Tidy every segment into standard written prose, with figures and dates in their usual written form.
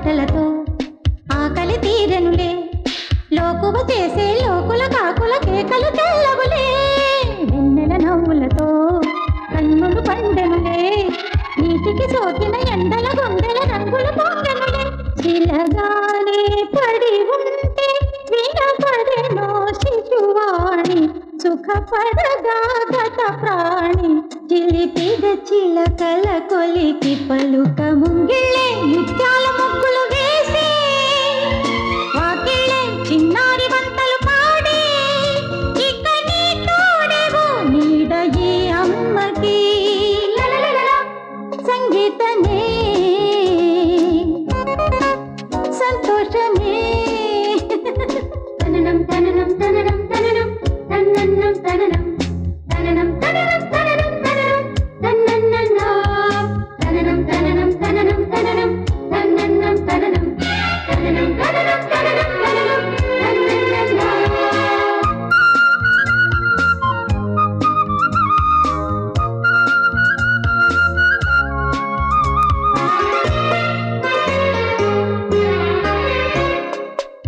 మాటలతో ఆకలి తీరనులే, లోకువ చేసే లోకుల కాకుల కేకలు తెల్లవులే. వెన్నెల నవ్వులతో కన్నులు పండెనులే, నీటికి సోకిన ఎండల గుండెల రంగుల పొంగనులే. చిలగానే పడి ఉంటే వినపడెనో శిశువాణి, సుఖపడగా గత ప్రాణి. చిలిపిగ చిలకల కొలికి పలుక ముంగిళ్ళే ముత్యాల ముగ్గులు వేసి, వాకిళ్ళే చిన్నారి వంటలు పాడి, ఇక నీ తోడేవో నీడ ఈ అమ్మకి. సంగీతమే సంతోషమే. తననం తననం తననం తననం తన్నన్నం తననం తననం తననం తననం తననం తన్నన్నన్నా తననం తననం తననం తననం తన్నన్నం తననం తననం తననం తననం తననం తన్నన్నన్నా.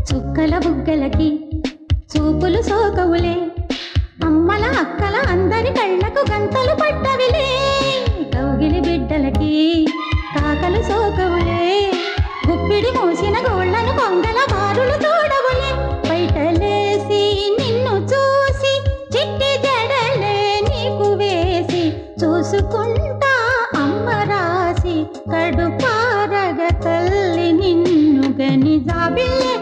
చుక్కల బుగ్గలకి చూపులు సోకవులే, అమ్మల అక్కల అందరి కళ్ళకు గంతలు పట్టవిలే. కౌగిలి బిడ్డలకి కాకలు సోకవులే, గుప్పిడి మూసిన గోళ్లను కొంగల బారులు చూడవులే. బయటలేసి నిన్ను చూసి చిట్టి జడలే నీకు వేసి, చూసుకుంటా అమ్మ రాసి కడుపారగ తల్లి నిన్ను గని జాబిల్లే.